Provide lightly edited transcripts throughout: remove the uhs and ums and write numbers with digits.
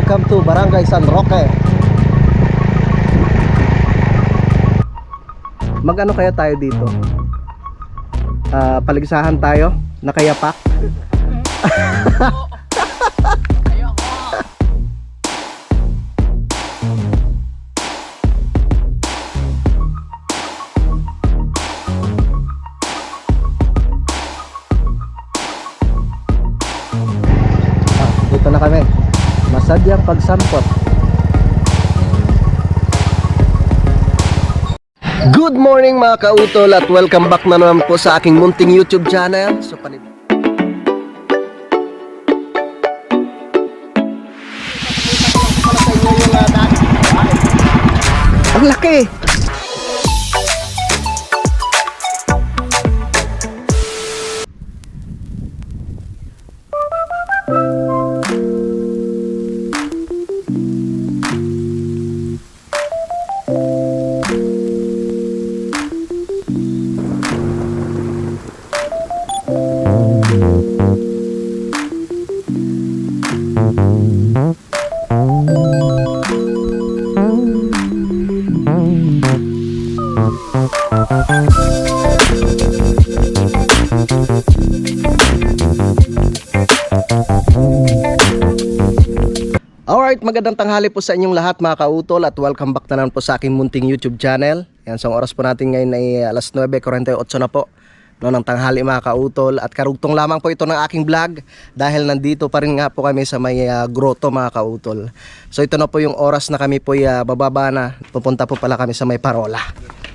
Welcome to Barangay San Roque. Mag-ano kaya tayo dito? Paligsahan tayo? Nakayapak? Dito na kami. Masadyang pagsampot. Good morning mga kautol at welcome back na naman po sa aking munting YouTube channel. So ang laki. Alright, magandang tanghali po sa inyong lahat mga kautol at welcome back na naman po sa aking munting YouTube channel. Yan, so ang oras po natin ngayon ay alas 9:48 na po ng tanghali mga kautol. At karugtong lamang po ito ng aking vlog dahil nandito pa rin nga po kami sa may grotto mga kautol. So ito na po yung oras na kami po bababa na. Pupunta po pala kami sa may parola.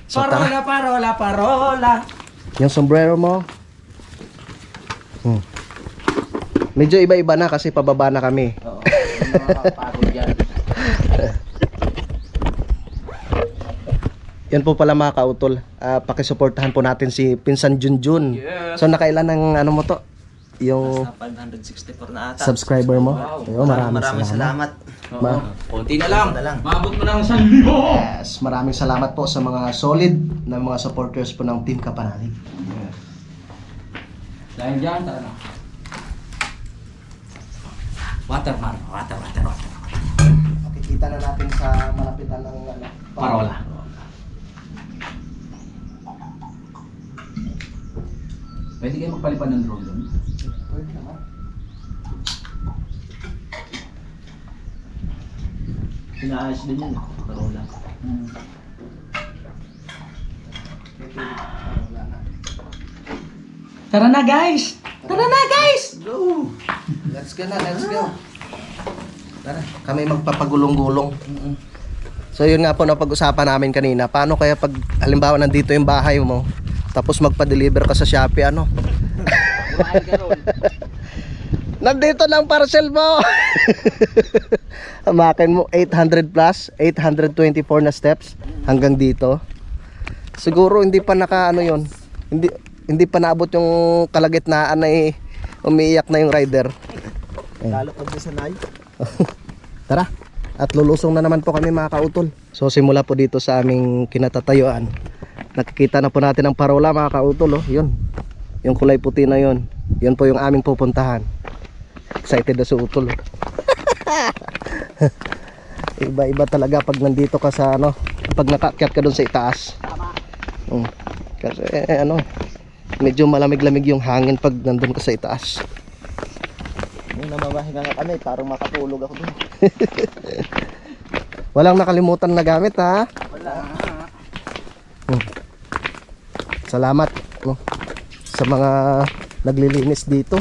So, parola. Yung sombrero mo. Medyo iba-iba na kasi pababa na kami. Oo. Yan po pala mga kautol, pakisuportahan po natin si Pinsan Junjun. Yes. So nakailan ng ano mo to? Yung 564 na ata subscriber mo? Wow. Ayun, maraming salamat. Konti na lang. Maabot mo ng 1,000. Yes, maraming salamat po sa mga solid na mga supporters po ng Team Kapanalig. Yes. Dahil dyan, tara na. Water. Makikita na natin sa malapitan ng Parola. Pwede kayo magpalipan ng drone doon? Pwede naman. Pinaayos din yun, Parola. Tara na guys! Go! Let's go. Tara, kami magpapagulong-gulong. So yun nga po na pag-usapan namin kanina. Paano kaya pag halimbawa nandito yung bahay mo, tapos magpa-deliver ka sa Shopee, ano? Nandito lang parcel mo. Amakin mo 800 plus, 824 na steps hanggang dito. Siguro hindi pa naka ano yun. Hindi pa naabot yung kalagitnaan na umiiyak na yung rider. Lalo pag nasanay. Tara, at lulusong na naman po kami mga kautol. So simula po dito sa aming kinatatayuan, nakikita na po natin ang parola mga kautol. Yun, yung kulay puti na yun. Yun po yung aming pupuntahan. Excited na si utol. Iba-iba talaga pag nandito ka sa ano, pag nakaakyat ka doon sa itaas. Kasi medyo malamig-lamig yung hangin pag nandun ka sa itaas. Namamahinga nga kami, parang makatulog ako dun. Walang nakalimutan na gamit ha. Wala. Salamat sa mga naglilinis dito.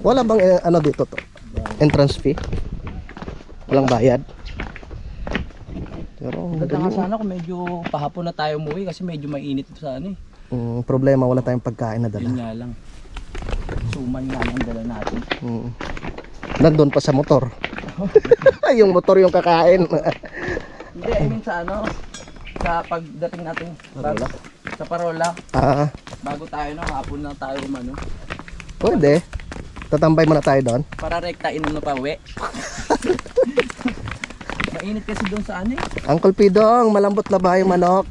Wala bang ano dito to? Entrance fee? Walang bayad. Pero Ganda nga sana kung medyo pahapon na tayo umuwi kasi medyo mainit sa ano eh. Problema, wala tayong pagkain na dala. Yun nga lang. Suman nga ang dala natin. Nandun pa sa motor. Yung motor yung kakain. Hindi, I mean sa ano, sa pagdating natin sa parola. Bago tayo hapon na tayo umano. Pwede. Tatambay muna tayo doon. Para rekta inom na pa uwi. Mainit kasi doon sa ano eh. Uncle Pidong, malambot na ba yung manok?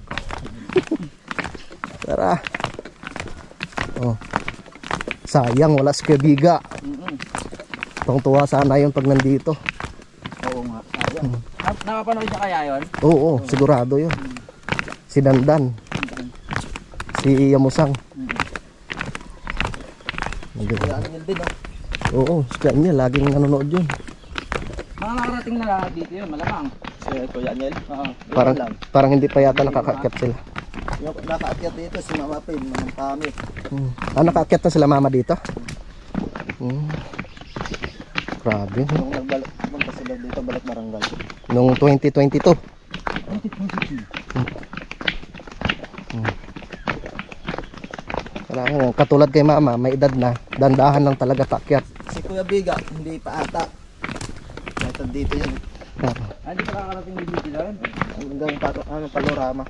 Tara. Oh. Sayang, wala si Kabiga. Tuwang-tuwa sana yun pag nandito. Oo nga. Sayang. Nakapanood niya kaya yun? Oo, sigurado yun. Si Dandan. Si Yamusang. Kaya ano yun din, oh. Oo, si Kanya laging nanonood yun. Mga nakarating na lahat dito yun, malamang. Si Kuya Niel? Oo. Parang hindi pa yata nakakaakyat sila. Yung nakaakyat dito, si Mama Pin, Manang Pamit. Nakaakyat na sila mama dito? Grabe. Nung nagbalik, punta sila dito, balik barangay. Nung 2022. 2022. Kailangan, katulad kay mama, may edad na, dandahan lang talaga paakyat. Si Kuya Biga, hindi pa ata. Ito dito yun. Hindi pa nakakarating dito lang? Hanggang panorama.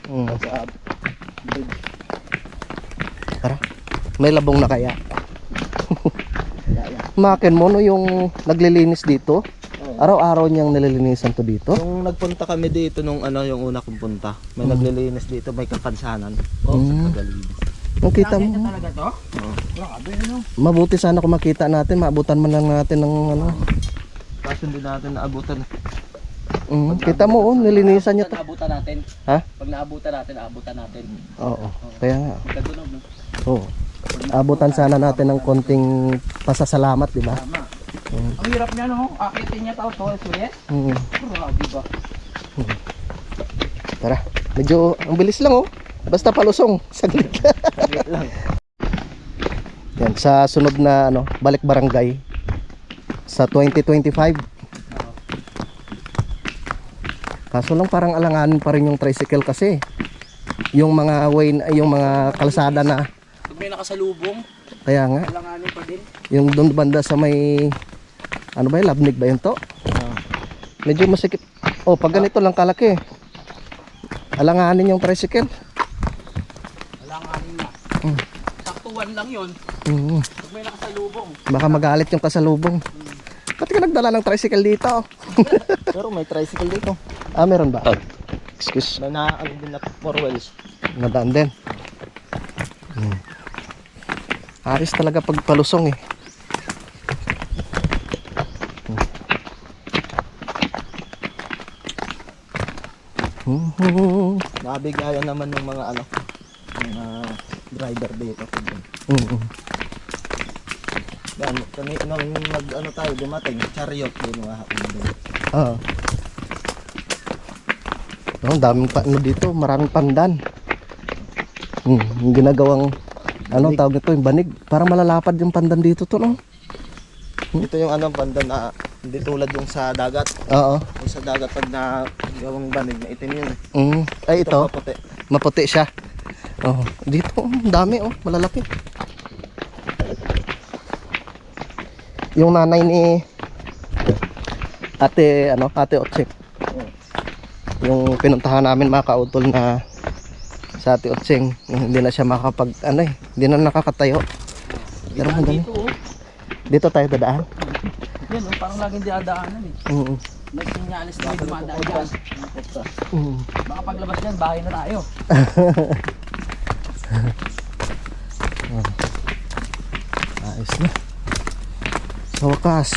Sa bridge. Tara, may labong na kaya. Makin mo no yung naglilinis dito. Araw-araw niyang nililinisan to dito. Nung nagpunta kami dito nung yung una kong punta, may naglilinis dito, may kapansanan. Sa tagalinis. Nung kita mo, Talaga to? Grabe yun, mabuti sana kung makita natin, maabutan man lang natin ng ano. Kaso hindi natin naabutan. Kita mo, nilinisan niya to. Pag naabutan natin. Ha? Pag naabutan natin, aabutan natin. Oo, kaya nga. Kagunog, no? Oo. Abutan sana natin ng konting pasasalamat, di ba? Tama. Ang hirap niya, no? Akitin niya tao, tol, sulit. Grabe ba? Tara, medyo ang bilis lang oh. Basta palusong, saglit. Saglit lang. Yan, sa sunod na ano, balik barangay sa 2025. Kaso lang parang alanganin pa rin yung tricycle kasi. Yung mga way, yung mga kalsada na. Pag may nakasalubong, Kaya nga, langanin pa din. yung doon banda sa may ano ba yun, Labnig ba yun to? Medyo masikip. Oh, pag ganito lang kalaki. Alanganin yung tricycle. Langanin na. Saktuan lang yun. Pag may nakasalubong. Baka magalit yung kasalubong. Ba't ka nagdala ng tricycle dito? Pero may tricycle dito. Ah, meron ba? Excuse. May naano din na 4 wheels. Nadaan din. Aris talaga pag palusong eh. Nabigayan naman ng mga mga driver dito. Yan, nung tayo dumating, chariot yung mga hapon doon. Oo. Ang daming dito, maraming pandan. Yung ginagawang tawag nito, yung banig. Parang malalapad yung pandan dito to, no? Ito yung banda na hindi tulad yung sa dagat. Oo. Yung sa dagat pag gawang banig na itim yun. Ay, ito. Maputi. Maputi siya. Oh, dito, dami malalapit. Yung nanay ni Ate Otseng. Yung pinuntahan namin mga kautol na sa Ate Otseng, hindi na siya hindi na nakakatayo. Pero ang dami. Dito tayo dadaan. Yan, parang laging diadaanan eh. May sinyalis na may dumadaan dyan. Baka paglabas dyan, bahay na tayo. Ayos na. Sa wakas,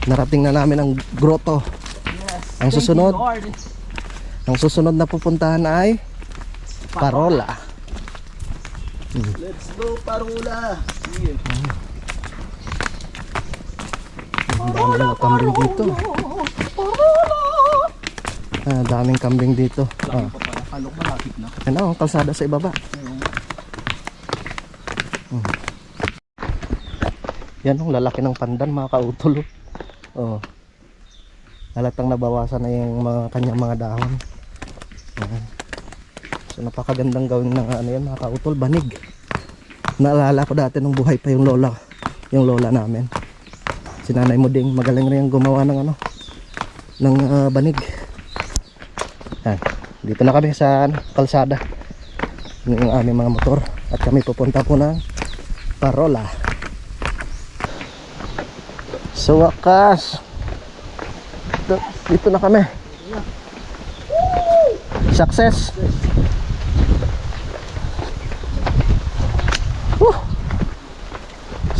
narating na namin ang grotto. Ang susunod, ang susunod na pupuntahan ay Parola. Let's go, Parola! Ang dami mga kambing dito. Daming kambing dito. Kalok malapit na. Ano, kalsada sa ibaba. Yan ang lalaki ng pandan mga kautol. Oh. Halatang nabawasan na yung kanyang mga dahon. So napakagandang gawin ng yan mga kautol, banig. Naalala ko dati nung buhay pa yung lola namin. Si Nanay Muding, magaling rin gumawa ng ng banig. Dito na kami sa kalsada ng aming mga motor at kami pupunta po ng Parola. So wakas, dito na kami. Success.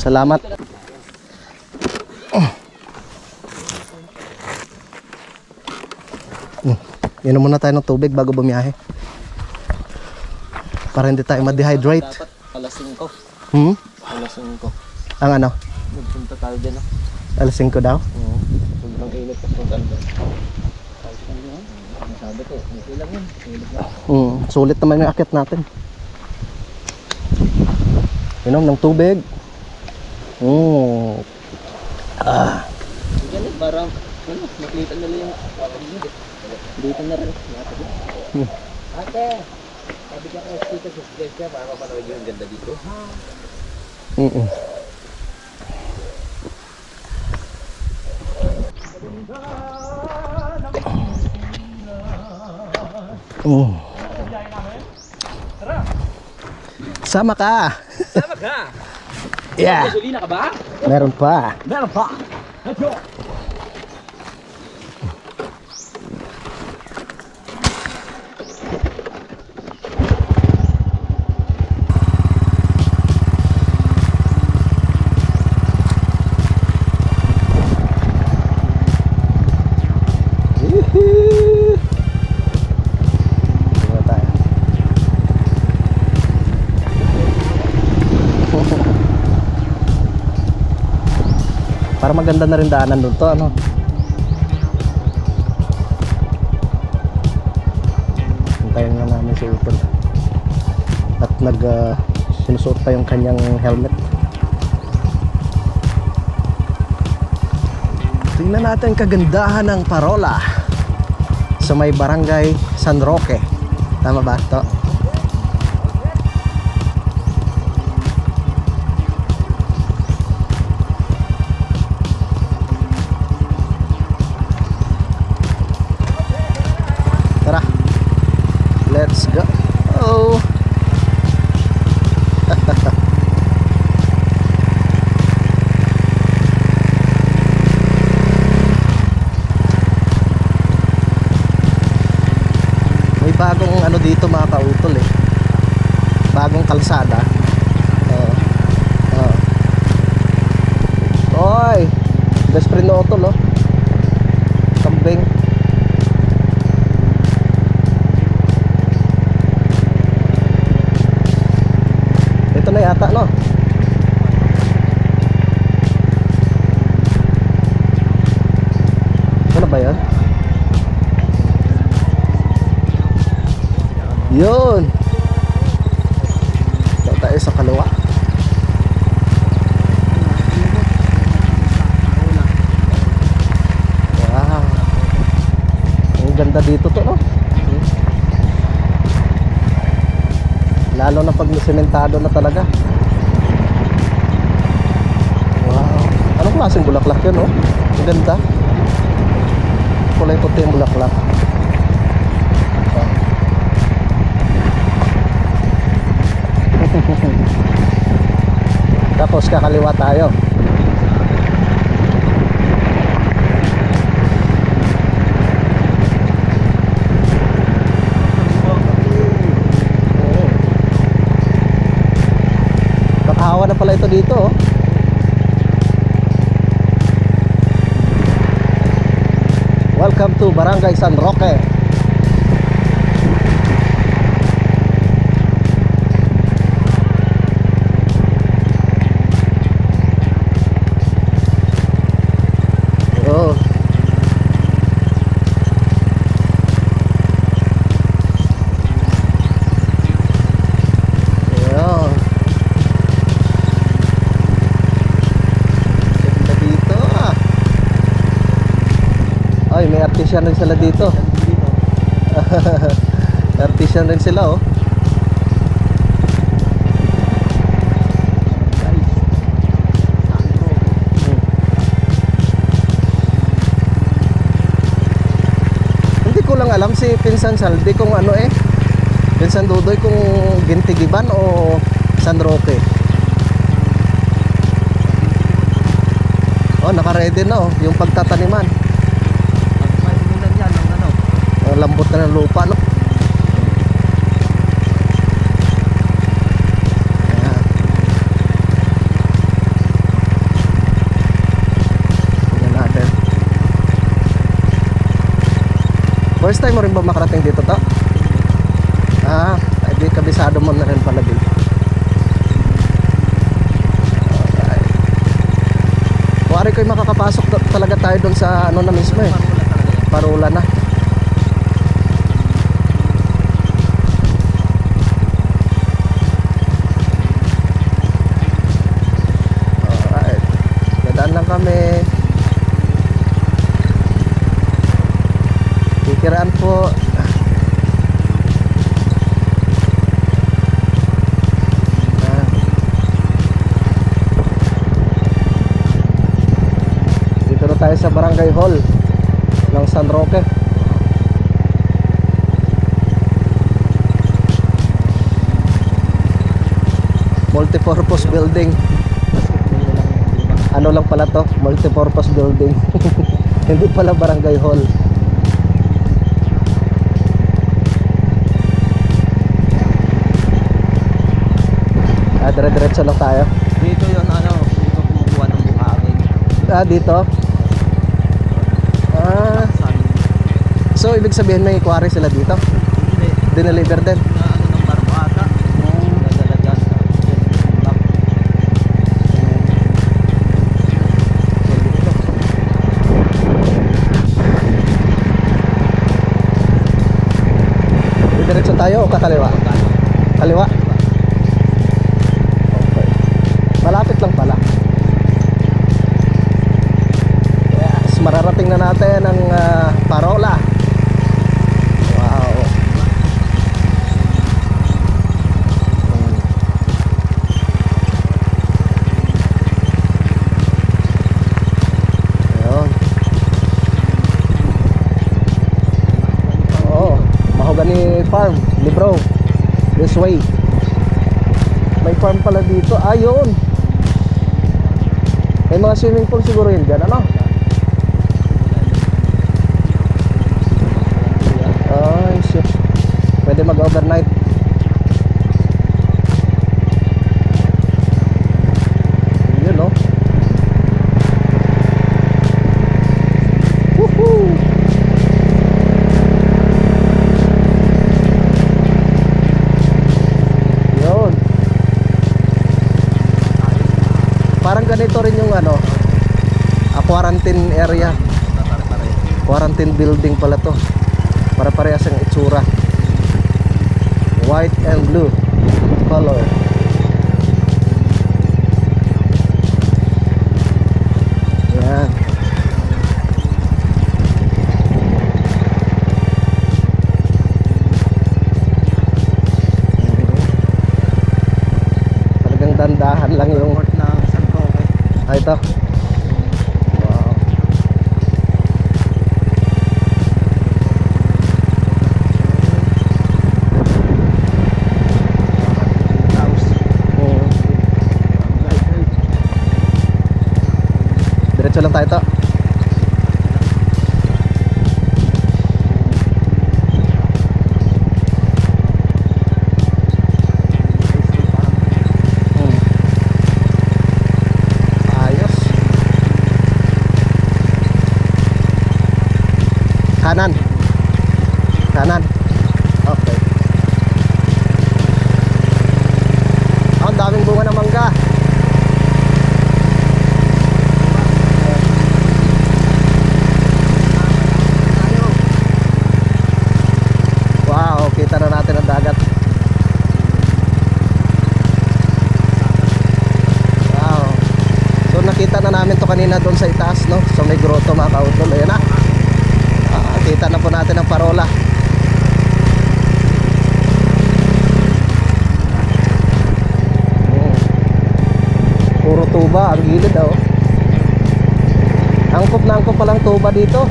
Salamat. Inom muna tayo ng tubig bago bumiyahe. Para hindi tayo ma-dehydrate. Dapat alas 5. Hmm? Alas 5. Ang ano? Nagpunta tayo dyan. Alas 5 daw? Oo. Sobrang init at kung ganda. Sabi ko, okay lang yun. Sulit na. Sulit naman yung akit natin. Inom ng tubig. Ganun, parang makita nila yung dito na rin. Ate, sabi ka ko dito sa siya para mapanood yung ganda dito. Sama ka. Sama ka! Yeah. Gasolina ka ba? Meron pa. Meron pa! Let's go! Para maganda na rin daanan doon to, ano? Hintayin na namin si Utol. At sinusuot pa yung kanyang helmet. Tingnan natin kagandahan ng Parola sa may barangay San Roque. Tama ba ito? Tara, let's go. Oh. May bagong ano dito mga kautol eh. Bagong kalsada. Oy, best friend na Utol oh. Kambing. Ito na yata no. Ano ba yan? Yun. Ito tayo sa kaliwa. Wow. Ang ganda dito to no. Lalo na pag sementado na talaga. Wow. Anong klaseng bulaklak yun no? Ang ganda. Kulay puti yung bulaklak. Tapos kakaliwa tayo. Nakahawa na pala ito dito oh. Welcome to Barangay San Roque. Oh. Yeah. Ganda dito ah. Ay, may artisan rin sila dito. Artisan rin sila oh. Hindi ko lang alam si Pinsan Saldi kung ano eh. Pinsan Dudoy kung Gintigiban o San Roque. Oh, naka-ready na oh, yung pagtataniman. Lambot na ng lupa no. Ayan. First time mo rin ba makarating dito to? Ah, di kabisado mo na rin pala dito. Alright. Kuwari ko'y makakapasok talaga tayo doon sa ano na mismo eh. Parola na. Alright. Dadaan lang kami. Kikiraan po. Dito na tayo sa Barangay Hall ng San Roque. Multipurpose building. Ano lang pala to? Multipurpose building. Hindi pala Barangay Hall. Dire-diretso lang tayo. Dito yun, ano, dito kumukuha ng buhangin. Dito. So ibig sabihin may quarry sila dito? Hindi. Dineliver din? Na ano ng barko ata. Nadala dyan sa map. Diretso tayo o kakaliwa? Kaliwa? Okay. Malapit lang pala. Yes, mararating na natin ang Parola. Wow. Ayun. Oo, Mahogany Farm, Libro. This way. May farm pala dito. Ayun. May mga swimming pool siguro yun dyan, ano? Ay, shit. Pwede mag-overnight. Yun, no? Woohoo! Yun. Parang ganito rin yung ano, quarantine area. Quarantine building pala to. Para parehas ang itsura. White and blue color. Yan. Talagang dandahan lang yung Port ng San Roque. ito. Wow. House. Diretso lang tayo to. Ayos. Kanan. Kanan. Okay. Ang daming bunga ng mangga. Wow, kita na natin ang dagat. Wow. So nakita na namin to kanina doon sa itaas, no? So may grotto mga kautol. Ayan na. Kita na po natin ang Parola. Puro tuba ang gilid, oh. Angkop na angkop palang tuba dito.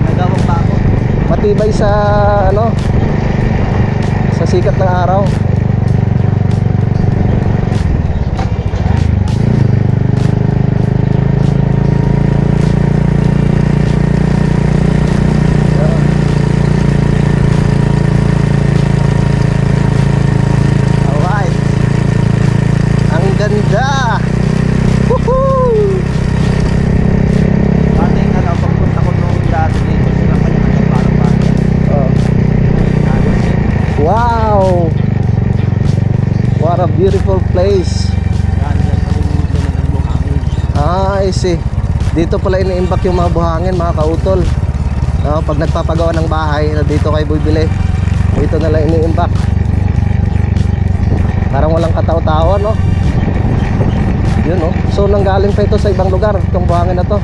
Nagawang bako. Matibay sa ano, sa sikat ng araw. Alright. Ang ganda. Woohoo! Dati nga daw pagpunta ko nung dati dito sila kanya ng parang bayan. Beautiful place. Yan, yan palimutan na ng buhangin. I see. Dito pala ini-imbak yung mga buhangin, mga kautol. Pag nagpapagawa ng bahay, dito kayo bibili. Dito na lang ini-imbak. Parang walang katao-tao, no? Yun, no? So, nanggaling pa ito sa ibang lugar, itong buhangin na to.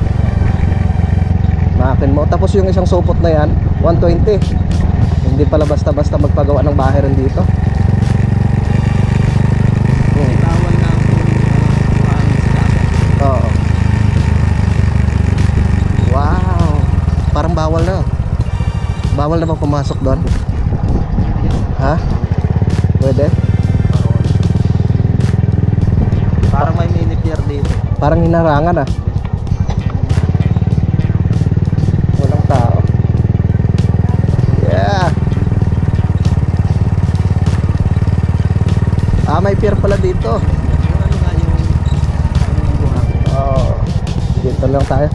Makin mo. Tapos yung isang supot na yan, 120. Hindi pala basta-basta magpagawa ng bahay rin dito. Bawal na ang buhangin sa dagat. Oo. Wow. Parang bawal na. Bawal na bang pumasok doon? Ha? Pwede? Parang may mini pier dito. Parang hinarangan ah. Walang tao. Yeah. May pier pala dito. Yung ano nga yung buhangin. Oo. Dito lang tayo.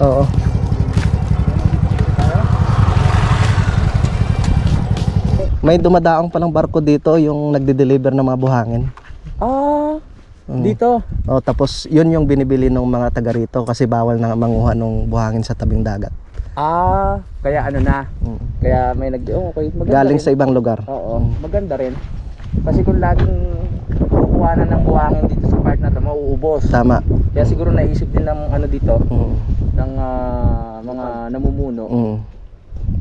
Oo. May dumadaang palang barko dito yung nagde-deliver ng mga buhangin. Dito. Oh, tapos yun yung binibili ng mga taga rito kasi bawal na manguha ng buhangin sa tabing dagat. Kaya ano na. Kaya may okay, maganda Galing rin. sa ibang lugar. Oo, maganda rin. Kasi kung laging kukuha na ng buhangin dito sa part na to, mauubos. Tama. Kaya siguro naisip din ng ano dito, Mm. ng mga namumuno. Mm.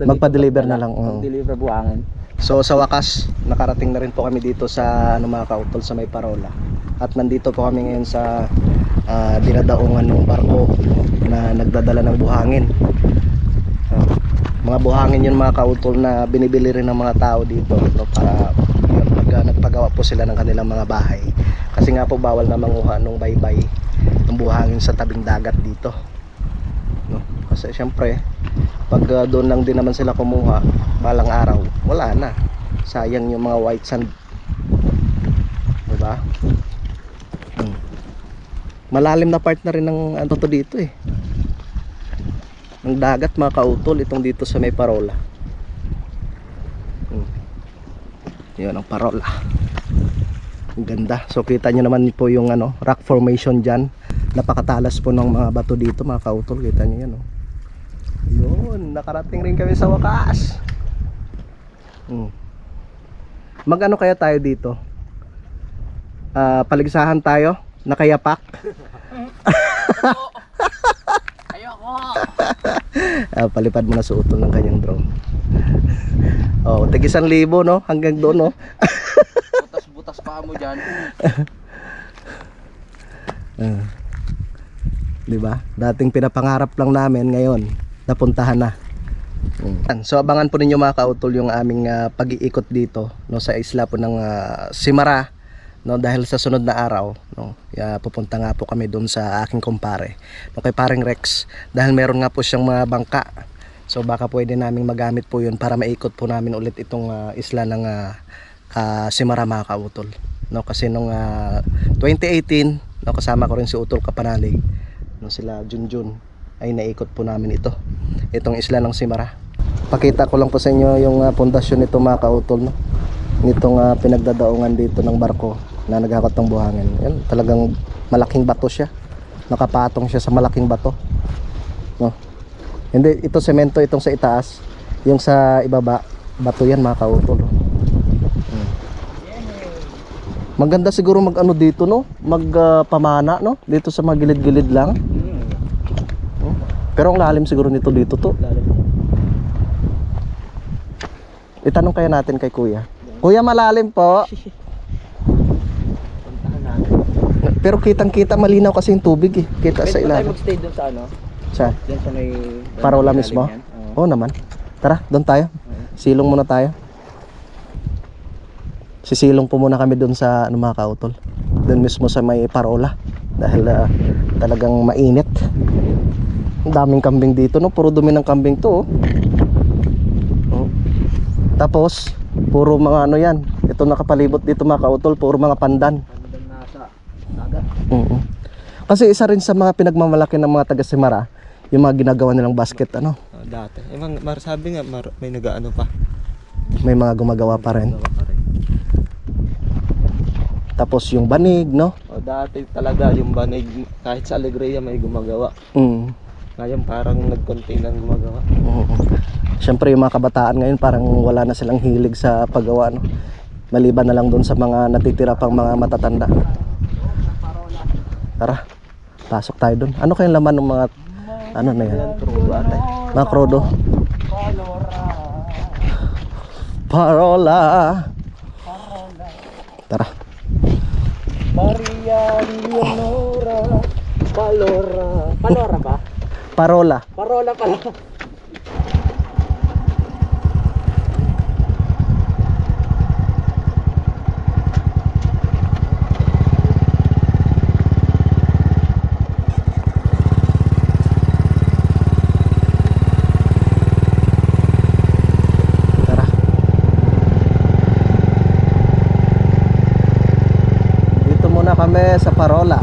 Dito Magpa-deliver pagdala, na lang. Mag-deliver buhangin. So sa wakas, nakarating na rin po kami dito sa mga kautol sa may Parola. At nandito po kami ngayon sa dinadaungan ng barko na nagdadala ng buhangin. Mga buhangin yun mga kautol na binibili rin ng mga tao dito, no, para yun, pag nagpagawa po sila ng kanilang mga bahay. Kasi nga po bawal na manguha ng baybay ng buhangin sa tabing dagat dito. No? Kasi syempre pag doon lang din naman sila kumuha balang araw, wala na, sayang yung mga white sand, diba? Malalim na part na rin ng ano to dito eh, ng dagat mga kautol, itong dito sa may Parola. Yun ang Parola, ang ganda. So kita nyo naman po yung ano, rock formation dyan, napakatalas po ng mga bato dito mga kautol, kita nyo yan oh. Yun, nakarating rin kami sa wakas. Mag-ano kaya tayo dito? Paligsahan tayo? Nakayapak? Ayoko! Palipad mo na sa utol ng kanyang drone. Oh, tig 1,000 no? Hanggang doon no? Butas-butas pa mo dyan. Diba? Dating pinapangarap lang namin, ngayon napuntahan na. So abangan po ninyo mga kautol yung aming pag-iikot dito, no, sa isla po ng Simara, no, dahil sa sunod na araw, no, pupunta nga po kami doon sa aking kumpare, no, kay paring Rex, dahil meron nga po siyang mga bangka. So baka pwede naming magamit po yun para maikot po namin ulit itong isla ng Simara mga kautol, no, kasi nung 2018, no, kasama ko rin si Utol Kapanalig, no, sila Junjun, ay naikot po namin itong isla ng Simara. Pakita ko lang po sa inyo yung pundasyon nito mga kautol, no? Nitong pinagdadaungan dito ng barko na naghakot ng buhangin. Yan, talagang malaking bato siya, nakapatong siya sa malaking bato, no? Hindi ito semento, itong sa itaas, yung sa ibaba bato yan mga kautol, no? Maganda siguro mag-ano dito, no, magpamana, no, dito sa mga gilid-gilid lang. Pero ang lalim siguro nito dito to. Itanong kaya natin kay Kuya. Kuya, malalim po. Pero kitang-kita, malinaw kasi yung tubig eh. Kita sa Pwede ba tayo ilalim. magstay doon sa ano? Sa Diyan sa may... Parola mismo? Oo naman. Tara, doon tayo. Silong muna tayo. Sisilong po muna kami doon sa ano mga kautol. Doon mismo sa may Parola. Dahil talagang mainit. Ang daming kambing dito, no? Puro dumi ng kambing to, oh. Tapos puro mga ano yan, ito nakapalibot dito mga kautol, puro mga pandan. Pandan nasa dagat. Kasi isa rin sa mga pinagmamalaki ng mga taga Simara yung mga ginagawa nilang basket, ano. Dati. Sabi nga may nagaano pa. May mga gumagawa pa rin. Gawa pa rin. Tapos yung banig, no? O, dati talaga yung banig, kahit sa Alegria may gumagawa. Mm. Ngayon parang nagkonti ng gumagawa. Siyempre yung mga kabataan ngayon parang wala na silang hilig sa paggawa, no? Maliban na lang doon sa mga natitira pang mga matatanda. Tara, pasok tayo doon. Ano kayang laman ng mga ano na yan? Crudo ate. Mga krodo. Parola. Tara. Maria Leonora Palora. Palora ba? Parola. Parola pala. Tara. Dito muna kami sa Parola.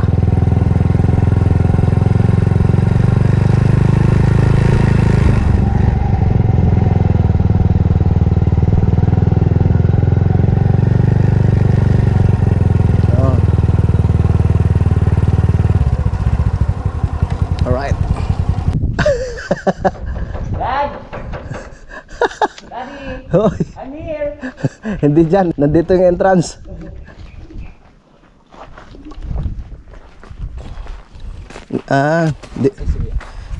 Oh. Alright. Dad! Daddy! Hoy. I'm here! Hindi dyan, nandito yung entrance.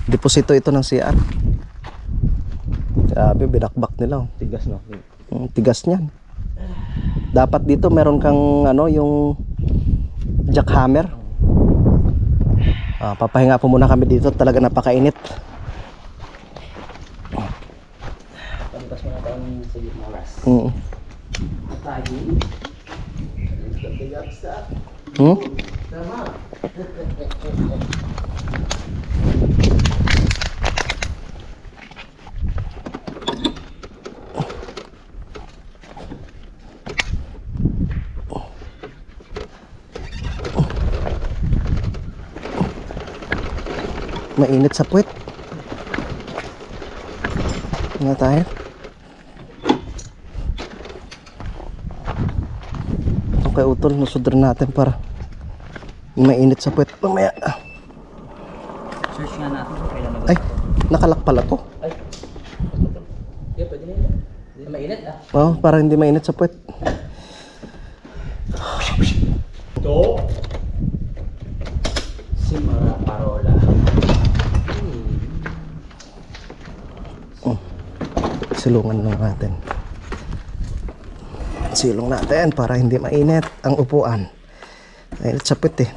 Deposito ito ng CR. Grabe, binakbak nila. Tigas no? Tigas niyan. Dapat dito meron kang ano, yung jackhammer. Papahinga po muna kami dito, talaga napakainit. Pagkas mo na tayo sa oras. Tayo. Mainit sa puwet. Nga tayo. Okay, utol, nusudrin natin para mainit sa puwet. Mamaya. Search nga natin kung kailan Ay, nakalak pala to. Ay. Yeah, pwede na yun. Hindi na mainit ah. Oh, para hindi mainit sa puwet. Ito. Si Mara Parola. Silungan lang natin. Silong natin para hindi mainit ang upuan. Mainit sa puwet eh.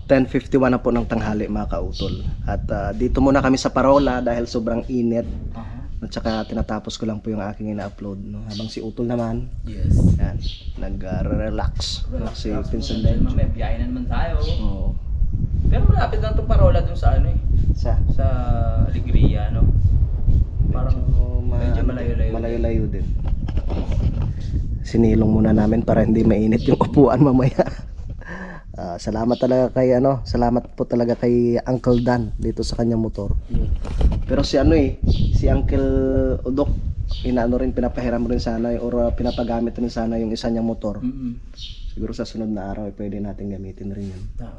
(10:51) na po ng tanghali mga kautol. At dito muna kami sa Parola dahil sobrang init. At saka tinatapos ko lang po yung aking ina-upload, no? Habang si Utol naman, Yes. yan, nag-relax. Si Vincent Dahil Bench. mamaya, biyahe na naman tayo. Oo. Pero malapit lang itong Parola dun sa ano eh. Sa? Sa Alegria, no? Parang medyo malayo-layo. Malayo-layo din. Sinilong muna namin para hindi mainit yung upuan mamaya. Salamat talaga kay salamat po talaga kay Uncle Dan dito sa kanyang motor. Pero si si Uncle Udok, pinapahiram rin sana or pinapagamit rin sana yung isa niyang motor. Siguro sa sunod na araw pwede natin gamitin rin yun. Tama.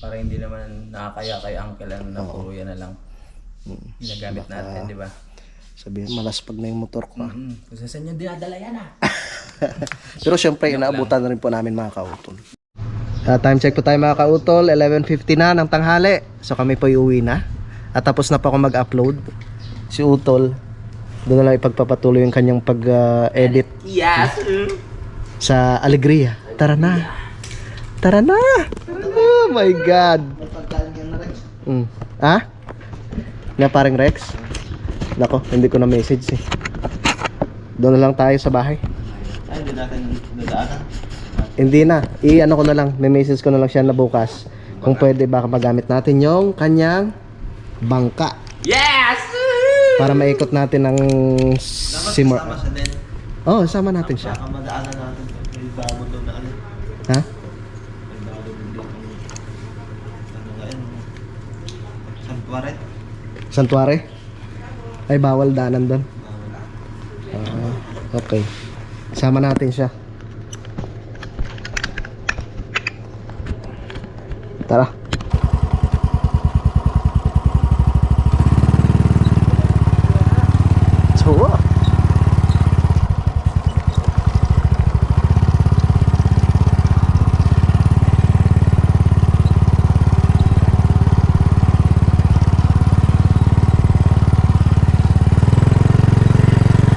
Para hindi naman nakakaya kay Uncle na puro yan na lang ginagamit natin, di ba? Sabihin, malaspag na yung motor ko. Kung saan nyo dinadala yan ah. Pero syempre, inaabutan na rin po namin mga kautol. Time check po tayo mga kautol, 11:50 na ng tanghali. So kami po iuwi na. At tapos na po ako mag-upload. Si Utol, doon na lang ipagpapatuloy yung kanyang pag-edit Yes! sa Alegria. Tara na! Tara na! Oh my God! Ha? Na parang Rex? Nako, hindi ko na message eh. Doon na lang tayo sa bahay. Ay, hindi natin dadaanan. Hindi na. I-ano ko na lang. May message ko na lang siya na bukas. Kung pwede baka magamit natin yung kanyang bangka. Yes! Para maikot natin ang simmer. Sama siya din. Oh, sama natin siya. Baka madaanan natin. bago doon na ano. Ha? May bago doon dito. Ano nga yun? Santuaret. Santuari? Ay, bawal daanan doon. Bawal. Okay. Sama natin siya. Tara. So,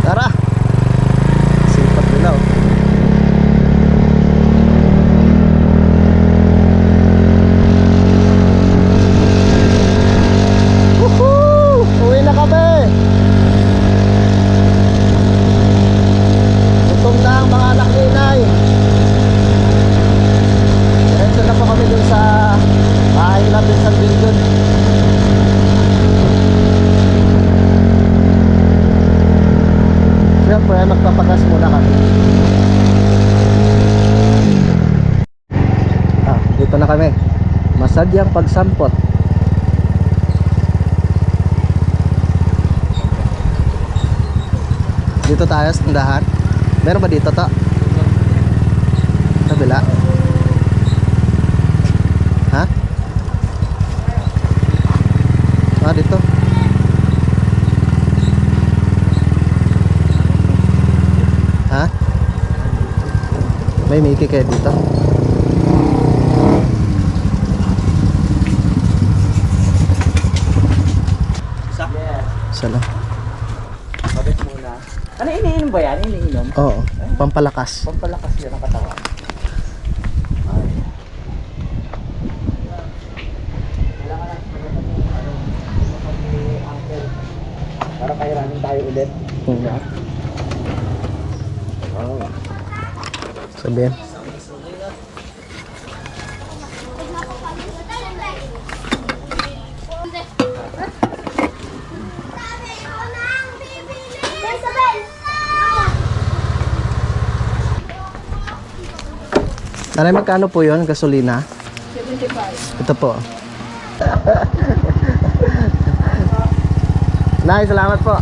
tara. Sipat nila oh. Woohoo! Uwi na kami! Gutom na ang mga anak ni Inay. Diretso na po kami dun sa bahay natin sa Bildon. Siyempre, magpapagas muna kami. Dito na kami. Masadyang pagsampot. Dito tayo sa tindahan. Meron ba dito to? Kabila. Ha? Dito. Ha? May Mickey kayo dito? Sana. Pagas muna. Ano iniinom ba yan? Iniinom? Oo, pampalakas. Pampalakas yan ang katawan. Para kahiranin tayo ulit. Oh. Sabihin. Nanay, magkano po yun, gasolina? 75. Ito po. Nay, salamat po.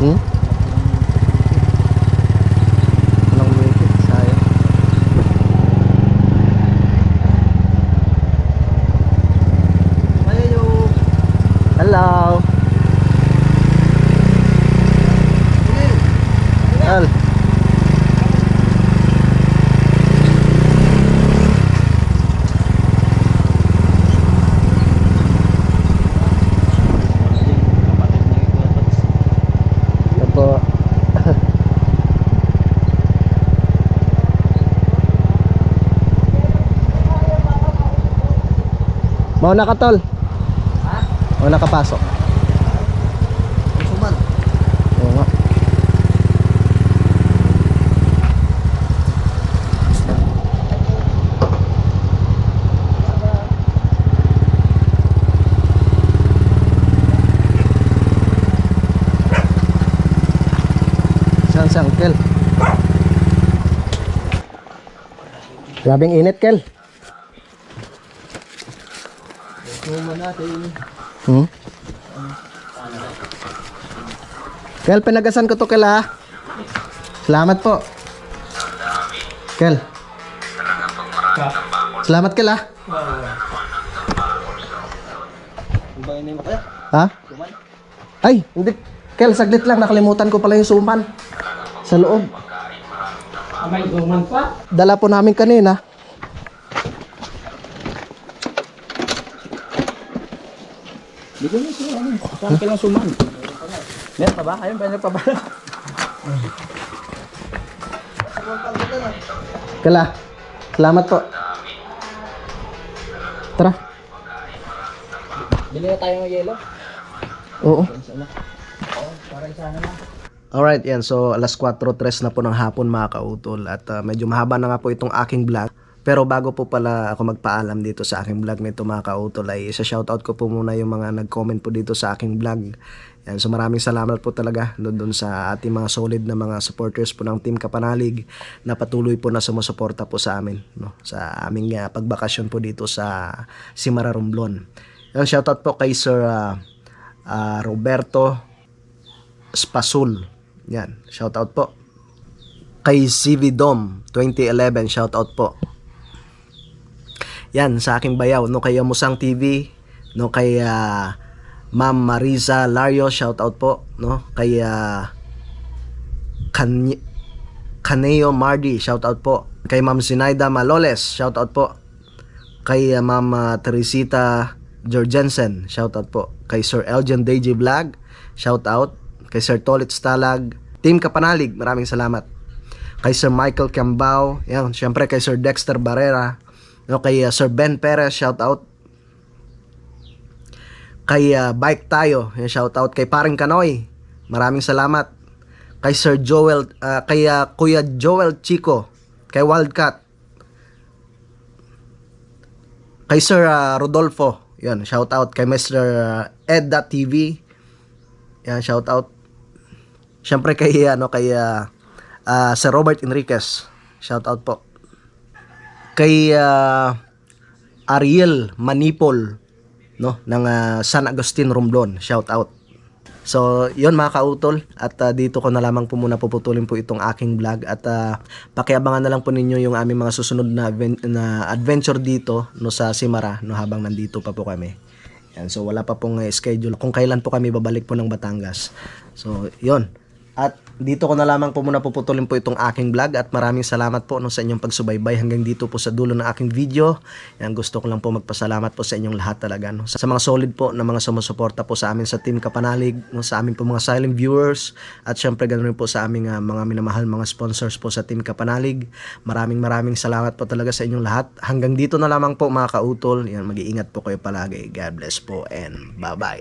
Hmm? Walang wikit, sayang. Hello. Al. Ito. Mau na ka, tol. O nakapasok? Suman. Oo nga. Saan si Uncle? Grabing init, Kel. Suman natin. Hmm? Kel, pinagasan ko to, Kel, ha? Salamat po. Kel. Salamat, Kel, ha? Ba ini mo kaya? Ha? Ay, hindi. Kel, saglit lang. Nakalimutan ko pala yung suman. Sa loob. May guman pa? Dala po namin kanina. Hindi ko na siya ano. Saan ka lang suman? Meron pa ba? Ayun, meron pa ba? Kala. Salamat po. Tara. Bili na tayo ng yelo. Oo. Para isa na lang. Alright, yan. So, alas 4:03 na po ng hapon, mga kautol. At medyo mahaba na nga po itong aking vlog. Pero bago po pala ako magpaalam dito sa aking vlog nito mga kautol, ay isa shoutout ko po muna yung mga nag-comment po dito sa aking vlog. Yan, so maraming salamat po talaga doon sa ating mga solid na mga supporters po ng Team Kapanalig na patuloy po na sumusuporta po sa amin, no, sa aming pagbakasyon po dito sa Simara, Romblon. Yan, shoutout po kay Sir Roberto Spasul. Yan, shoutout po. Kay CV Dom 2011, shoutout po. Yan, sa aking bayaw, no, kay Musang TV, no, kay Ma'am Marisa Lario, shoutout po, no, kay Caneo Mardi, shoutout po, kay Ma'am Zinaida Maloles, shoutout po, kay Ma'am Teresita Jorgensen, shoutout po, kay Sir Elgin DJ Vlog, shoutout, kay Sir Tolit Stalag, Team Kapanalig, maraming salamat, kay Sir Michael Cambao, yan, syempre kay Sir Dexter Barrera, no, kay Sir Ben Perez, shout out. Kay Bike Tayo, shout out. Kay Paring Kanoy, maraming salamat. Kay Sir Joel, kay Kuya Joel Chico, kay Wildcat. Kay Sir Rodolfo, yan, shout out. Kay Mr. Ed.TV, yan, shout out. Syempre kay Sir Robert Enriquez, shout out po. Kay Ariel Manipol, no, ng San Agustin, Romblon, shout out. So, yun mga kautol, at dito ko na lamang po muna puputulin po itong aking vlog, at pakiabangan na lang po ninyo yung aming mga susunod na adventure dito, no, sa Simara, no, habang nandito pa po kami. Yan, so wala pa pong schedule kung kailan po kami babalik po ng Batangas. So, yun. At dito ko na lamang po muna puputulin po itong aking vlog, at maraming salamat po, no, sa inyong pagsubaybay hanggang dito po sa dulo ng aking video. Yan, gusto ko lang po magpasalamat po sa inyong lahat talaga, no, sa mga solid po na mga sumusuporta po sa amin sa Team Kapanalig, no, sa amin po mga silent viewers, at syempre ganoon rin po sa aming mga minamahal mga sponsors po sa Team Kapanalig. Maraming salamat po talaga sa inyong lahat. Hanggang dito na lamang po mga kautol. Yan, mag-iingat po kayo palagi. God bless po and bye-bye.